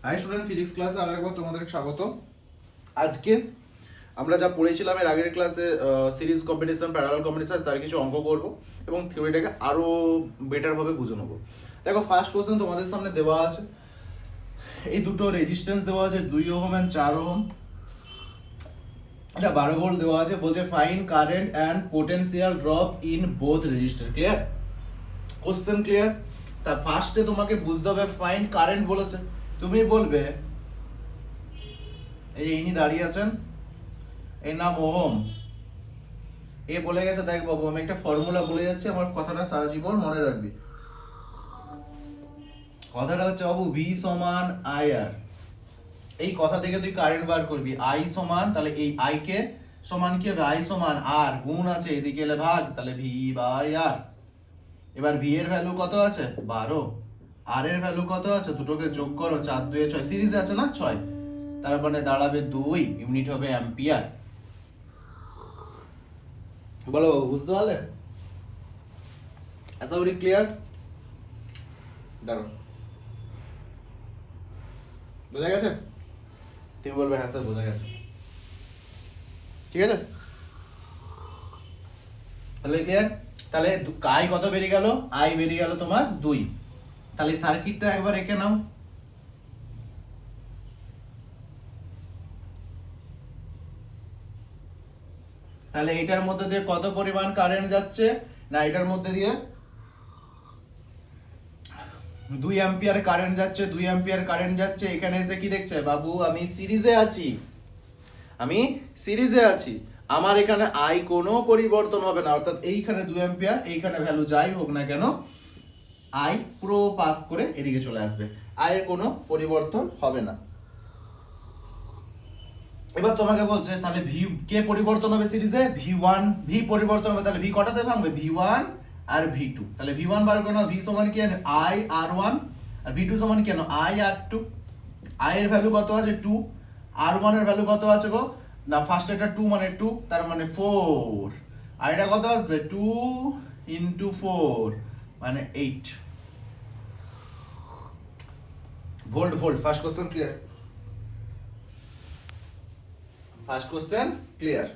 High student, physics ক্লাসে আরেকবার তোমাদের স্বাগত। আজকে আমরা যা পড়েছিলাম এর আগের ক্লাসে সিরিজ কম্পিটিশন, প্যারালাল কম্পিটিশন, তার কিছু অঙ্ক করব এবং থিওরিটাকে আরো বেটার ভাবে বুঝে নেবো। দেখো, ফার্স্ট কোশ্চেন তোমাদের সামনে দেওয়া আছে, এই দুটো রেজিস্ট্যান্স দেওয়া আছে 2 ওহম এন্ড 4 ওহম, এটা 12 ভোল্ট দেওয়া আছে। বলছে find current and potential drop in both resistor. Clear? Question clear? তা ফার্স্টে তোমাকে বুঝতে হবে ফাইন্ড কারেন্ট বলেছে, তুমি বলবে এই ইনি দাঁড়িয়ে আছেন, এর নাম ওহম, এ বলে গেছে দেখ বাবু আমি একটা ফর্মুলা বলে যাচ্ছি, আমার কথাটা সারা জীবন মনে রাখবি। কথাটা হচ্ছে বাবু ভি সমান আই আর, এই কথা থেকে তুই কারেন্ট বার করবি। আই সমান, তাহলে এই আই কে সমান কি হবে? আই সমান আর, গুণ আছে এদিকে এলে ভাগ, তাহলে ভি বাই আর। এবার ভি এর ভ্যালু কত আছে? 12। আর এর ভ্যালু কত আছে? দুটোকে যোগ করো, 4 2 6, সিরিজে আছে না 6, তার মানে দাঁড়াবে 2, ইউনিট হবে অ্যাম্পিয়ার। বলো, বুঝতে পারলে? আশা করি ক্লিয়ার। দাঁড়ো, বোঝা গেছে? তুমি বলবে হ্যাঁ স্যার বোঝা গেছে। ঠিক আছে, তাহলে ক্লিয়ার? তাহলে আই কত বেরিয়ে গেল? আই বেরিয়ে গেল তোমার 2। তাহলে সার্কিটটা একবার এঁকে নাও। তাহলে এটার মধ্যে দিয়ে কত পরিমাণ কারেন্ট যাচ্ছে? না, এটার মধ্যে দিয়ে 2 অ্যাম্পিয়ার কারেন্ট যাচ্ছে, 2 অ্যাম্পিয়ার কারেন্ট যাচ্ছে। এখানে এসে কি দেখছে বাবু? আমি সিরিজে আছি, আমি সিরিজে আছি, আমার এখানে আই কোনো পরিবর্তন হবে না, অর্থাৎ এইখানে 2 অ্যাম্পিয়ার, এইখানে ভ্যালু যাই হোক না কেন আই পুরো পাস করে এদিকে চলে আসবে, আই এর কোনো পরিবর্তন হবে না। এবার তোমাকে বলছে তাহলে ভি কে পরিবর্তন হবে সিরিজে? ভি1, ভি পরিবর্তন হবে, তাহলে ভি কটাতে ভাঙবে? ভি1 আর ভি2। তাহলে ভি1 বার করে নাও, ভি সমান কি আই আর1, আর ভি2 সমান কি আই আর2। আই এর ভ্যালু কত আছে? 2। আর1 এর ভ্যালু কত আছে গো? না, ফার্স্ট এটা 2 মানে 2, তার মানে 4, আর এটা কত আসবে? 2 ইনটু 4 মানে 8 volt. Volt. First question clear? First question clear?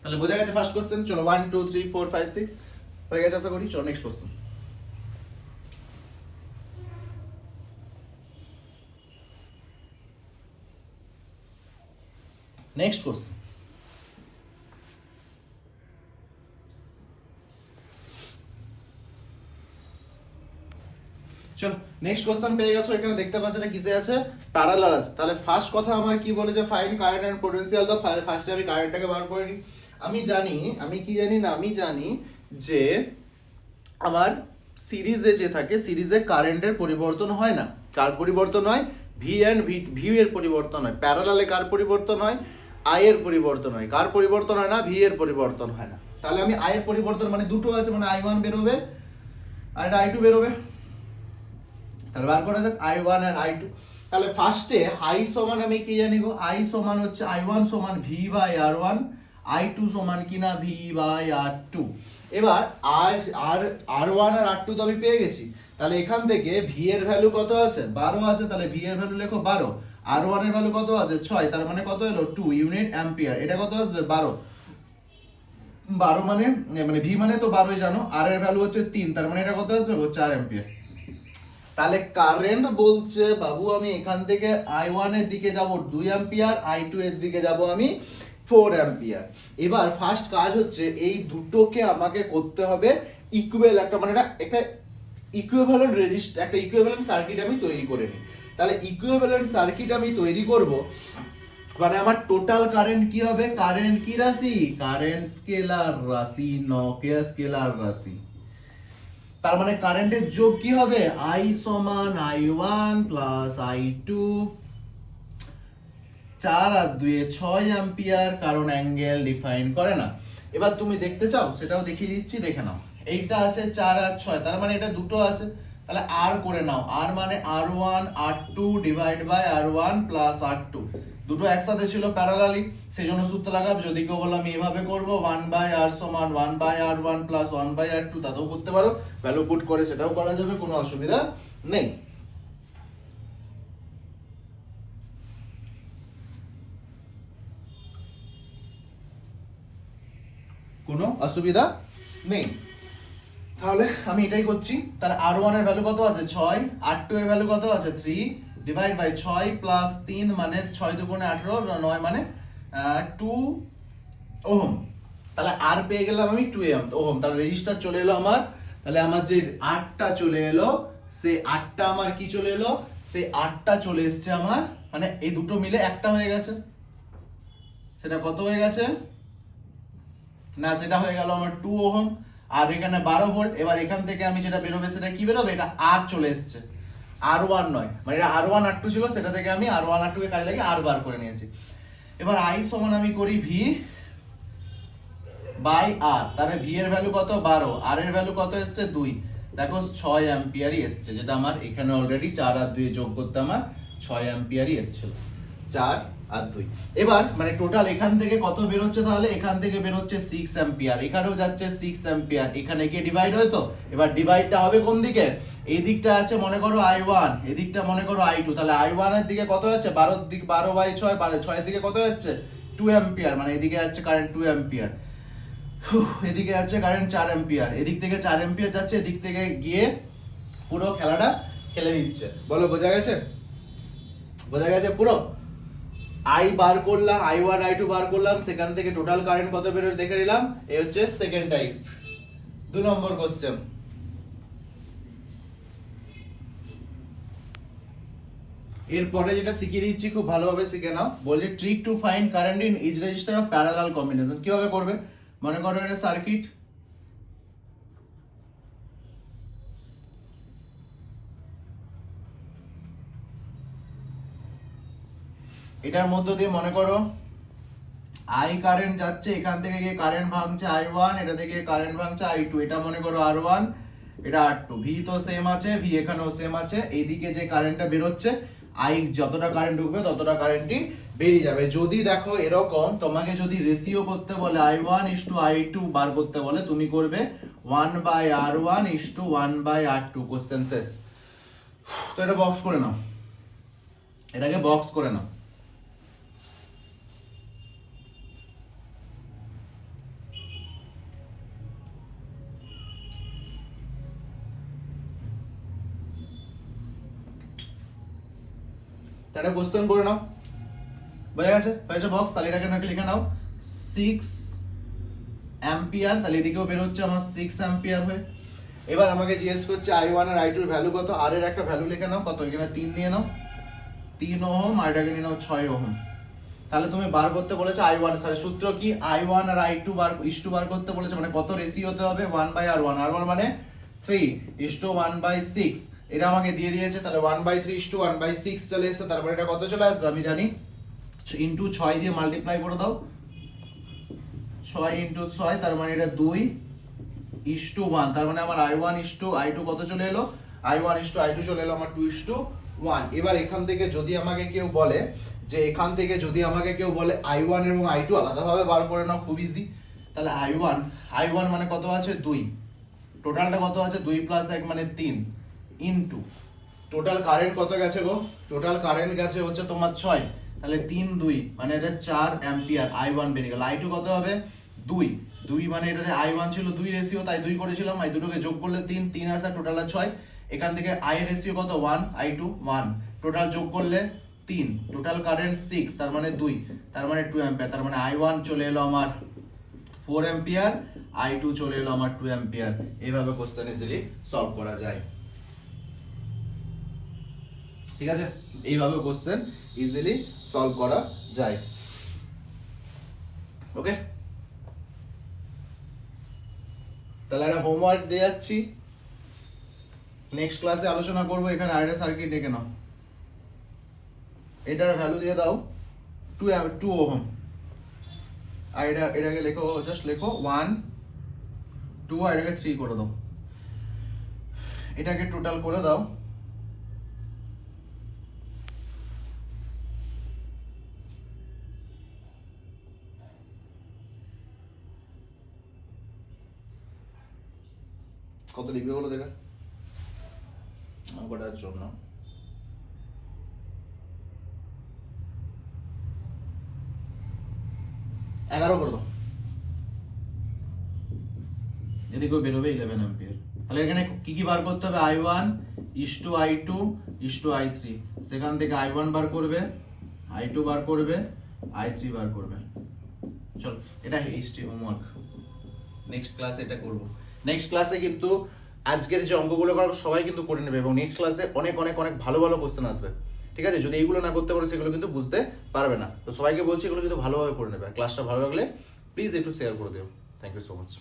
তাহলে বোঝা গেছে ফার্স্ট কোশ্চেন। চলো 1 2 3 4 5 6 হয়ে গেছে আশা করি। চলো নেক্সট কোশ্চেন। নেক্সট কোশ্চেন, চলো নেক্সট কোশ্চেন পেয়ে গেছো। এখানে দেখতে পাচ্ছ এটা কিসে আছে? প্যারালাল আছে। তাহলে ফার্স্ট কথা আমার কি বলেছে? Find current and potential. তো ফার্স্টে আমি কারেন্টটাকে বার করে নিই। আমি জানি, আমি কি জানি না, আমি জানি যে আমার সিরিজে যে থাকে, সিরিজে কারেন্টের পরিবর্তন হয় না। কার পরিবর্তন হয়? ভি এন্ড ভি এর পরিবর্তন হয়। প্যারালালে কার পরিবর্তন হয়? আই এর পরিবর্তন হয়। কার পরিবর্তন হয় না? ভি এর পরিবর্তন হয় না। তাহলে আমি আই এর পরিবর্তন মানে দুটো আছে, মানে আই1 বেরোবে আর এটা আই2 বেরোবে। তাহলে বার করা যাক আই1 আর আই2। তাহলে ফার্স্টে আই সমান আমি কি জানি গো? আই সমান হচ্ছে আই1 সমান ভি বাই আর1, আই2 সমান কিনা ভি বাই আর2। এবার আর আর আর1 আর আর2 তো আমি পেয়ে গেছি। তাহলে এখান থেকে ভি এর ভ্যালু কত আছে? 12 আছে, তাহলে ভি এর ভ্যালু লেখো 12। আর1 এর ভ্যালু কত আছে? 6, তার মানে কত এলো? 2 ইউনিট অ্যাম্পিয়ার। এটা কত আসবে? 12। 12 মানে মানে ভি মানে তো 12ই জানো, আর এর ভ্যালু হচ্ছে 3, তার মানে এটা কত আসবে? 4 অ্যাম্পিয়ার। তাহলে কারেন্ট বলছে বাবু আমি এখান থেকে আই1 এর দিকে যাব 2 অ্যাম্পিয়ার, আই2 এর দিকে যাব আমি 4 অ্যাম্পিয়ার। এবার ফার্স্ট কাজ হচ্ছে এই দুটোকে আমাকে করতে হবে ইকুয়াল, একটা মানে একটা ইকুইভ্যালেন্ট রেজিস্টার, একটা ইকুইভ্যালেন্ট সার্কিট আমি তৈরি করে নিই। তাহলে ইকুইভ্যালেন্ট সার্কিট আমি তৈরি করব মানে আমার টোটাল কারেন্ট কি হবে? কারেন্ট কি রাশি? কারেন্ট স্কেলার রাশি, নকে স্কেলার রাশি। তার মানে কারেন্টের যোগ কি হবে? আই সমান আই1 প্লাস আই2, 4 আর 2 6 অ্যাম্পিয়ার, কারণ অ্যাঙ্গেল ডিফাইন করে না। এবার তুমি দেখতে চাও সেটাও দেখিয়ে দিচ্ছি, দেখে নাও। এইটা আছে 4 আর 6, তার মানে এটা দুটো আছে, তাহলে আর করে নাও। আর মানে আর1 আর2 ডিভাইড বাই আর1 প্লাস আর2, দুটো একসাথে ছিল প্যারালালি, সেই জন্য সূত্র লাগাব। যদি কেউ বলো আমি এভাবে করব 1/r সমান 1/r1 প্লাস 1/r2, তাতেও করতে পারো, ভ্যালু পুট করে সেটাও করা যাবে, কোনো অসুবিধা নেই। কোনো অসুবিধা নেই। তাহলে আমি এটাই করছি। তাহলে r1 এর ভ্যালু কত আছে 6, r2 এর ভ্যালু কত আছে 3, ডিভাইড বাই 6 প্লাস 3 মানে 6 দুগুণে 18, 9 মানে 2 ওহম। তাহলে আর পেয়ে গেলাম আমি 2 ওহম। তাহলে রেজিস্টার চলে এলো আমার। তাহলে আমার যে 8টা চলে এলো, সেই 8টা আমার কি চলে এলো, সেই 8টা চলে এসছে আমার, মানে এই দুটো মিলে একটা হয়ে গেছে। সেটা কত হয়ে গেছে না, সেটা হয়ে গেল আমার 2 ওহম। আর এখানে 12 ভোল্ট। এবার এখান থেকে আমি যেটা বেরোবে সেটা কি বেরোবে, এটা আর চলে এসছে, R1 নয়, মানে এটা R1 R2 ছিল, সেটা থেকে আমি R1 R2 কে কাজে লাগিয়ে R বার করে নিয়েছি। এবার I সমান আমি করি V বাই R। তাহলে V এর ভ্যালু কত 12, R এর ভ্যালু কত এসছে 2, দেখো 6 অ্যাম্পিয়ারই এসছে, যেটা আমার এখানে অলরেডি 4 আর 2 যোগ করতে আমার 6 অ্যাম্পিয়ারই এসেছিল, 4 আর 2। এবার মানে টোটাল এখান থেকে কত বের হচ্ছে, তাহলে এখান থেকে বের হচ্ছে 6 অ্যাম্পিয়ার, এখানেও যাচ্ছে 6 অ্যাম্পিয়ার, এখানে গিয়ে ডিভাইড হয়। তো এবার ডিভাইডটা হবে কোন দিকে, এই দিকটা আছে মনে করো I1, এই দিকটা মনে করো I2। তাহলে I1 এর দিকে কত যাচ্ছে 12 দিক 12/6, 6 এর দিকে কত যাচ্ছে 2 অ্যাম্পিয়ার, মানে এদিকে যাচ্ছে কারেন্ট 2 অ্যাম্পিয়ার, এদিকে যাচ্ছে কারেন্ট 4 অ্যাম্পিয়ার, এদিক থেকে 4 অ্যাম্পিয়ার যাচ্ছে, এদিক থেকে গিয়ে পুরো খেলাটা খেলে দিচ্ছে। বলো বোঝা গেছে, বোঝা গেছে পুরো। I বার করলাম, I1 I2 বার করলাম, সেখান থেকে টোটাল কারেন্ট কত বের হচ্ছে দেখে নিলাম। এই হচ্ছে সেকেন্ড টাইপ, 2 নম্বর কোশ্চেন। এরপরে যেটা শিখিয়ে দিচ্ছি খুব ভালোভাবে শিখে নাও। বলছে trick to find current in each resistor of parallel combination. কিভাবে করবে, মনে করো এটা সার্কিট, এটার মধ্য দিয়ে মনে করো I কারেন্ট যাচ্ছে, এখান থেকে গিয়ে কারেন্ট ভাঙছে I1, এটা থেকে কারেন্ট ভাঙছে I2, এটা মনে করো R1, এটা R2, V তো সেম আছে, V এখানেও সেম আছে। এইদিকে যে কারেন্টটা বের হচ্ছে, I যতটা কারেন্ট ঢুকবে ততটা কারেন্টই বেরিয়ে যাবে। যদি দেখো এরকম তোমাকে যদি রেশিও করতে বলে I1 I2 বার করতে বলে, তুমি করবে 1/R1 1/R2, কোশ্চেন শেষ। তো এটা বক্স করে নাও, এটাকে বক্স করে নাও। তাহলে কোশ্চেন করে নাও, বোঝা গেছে, হয়েছে বক্স। তাহলে এটাকে নাকি লিখে নাও 6 অ্যাম্পিয়ার, তাহলে এদিকেও বের হচ্ছে আমার 6 অ্যাম্পিয়ার হয়ে। এবার আমাকে জিজ্ঞেস করছে I1 আর I2 এর ভ্যালু কত, আর এর একটা ভ্যালু লিখে নাও কত, এখানে 3 নিয়ে নাও, 3 ওহম, আর এটাকে নিয়ে নাও 6 ওহম। তাহলে তুমি বার করতে বলেছে I1, স্যার সূত্র কি, I1 আর I2 বার করতে বলেছে, মানে কত রেশিও হতে হবে 1/R1, R1 মানে 3:1/6, এটা আমাকে দিয়ে দিয়েছে। তাহলে 1/3:1/6 চলে এসেছে। তারপরে এটা কত চলে আসবে আমি জানি, ইনটু 6 দিয়ে মাল্টিপ্লাই করে দাও, 6 ইনটু 6, তার মানে এটা 2:1, তার মানে আমার I1:I2 কত চলে এলো, I1:I2 চলে এলো আমার 2:1। এবার এখান থেকে যদি আমাকে কেউ বলে যে এখান থেকে যদি আমাকে কেউ বলে I1 এবং I2 আলাদাভাবে বার করে নাও, খুব ইজি। তাহলে I1 মানে কত আছে 2, টোটালটা কত আছে 2 + 1 মানে 3, ইনটু টোটাল কারেন্ট কত গেছে গো, টোটাল কারেন্ট গেছে হচ্ছে তোমার 6, তাহলে 3 2 মানে এটা 4 অ্যাম্পিয়ার I1 বেরিয়ে গেল। I2 কত হবে 2 মানে এটাতে I1 ছিল 2 রেশিও, তাই 2 করেছিলাম, এই দুটোকে যোগ করলে 3 আসে, টোটাল 6। এখান থেকে I রেশিও কত 1, I2 1, টোটাল যোগ করলে 3, টোটাল কারেন্ট 6, তার মানে 2, তার মানে 2 অ্যাম্পিয়ার, তার মানে I1 চলে এলো আমার 4 অ্যাম্পিয়ার, I2 চলে এলো আমার 2 অ্যাম্পিয়ার। এইভাবে কোশ্চেন ইজিলি সলভ করা যায়, ঠিক আছে, এইভাবে কোশ্চেন ইজিলি সলভ করা যায়। ওকে, তাহলে একটা হোমওয়ার্ক দিয়ে যাচ্ছি, নেক্সট ক্লাসে আলোচনা করব। এখানে আরেকটা সার্কিট দেখে নাও, এটার ভ্যালু দিয়ে দাও 2 ওহম, আর এটাকে লেখো, জাস্ট লেখো 1 2, আর এটাকে 3 করে দাও, এটাকে টোটাল করে দাও কত লিখবে বলো দেখা অঙ্কটার জন্য। এগারো করে দাও, এদিকেও বেরোবে 11 অ্যাম্পিয়ার। তাহলে এখানে কি কি বার করতে হবে? I1 is to I2 is to I3, সেখান থেকে I1 বার করবে, I2 বার করবে, I3 বার করবে। চল এটা হিস্ট্রি হোমওয়ার্ক, নেক্সট ক্লাসে এটা করব। নেক্সট ক্লাসে কিন্তু আজকের যে অঙ্কগুলো করবো সবাই কিন্তু করে নেবে, এবং নেক্সট ক্লাসে অনেক অনেক অনেক ভালো ভালো কোশ্চেন আসবে, ঠিক আছে? যদি এইগুলো না করতে পারো সেগুলো কিন্তু বুঝতে পারবে না। তো সবাইকে বলছি এগুলো কিন্তু ভালোভাবে করে নেবে। ক্লাসটা ভালো লাগলে প্লিজ একটু শেয়ার করে দিও। Thank you so much.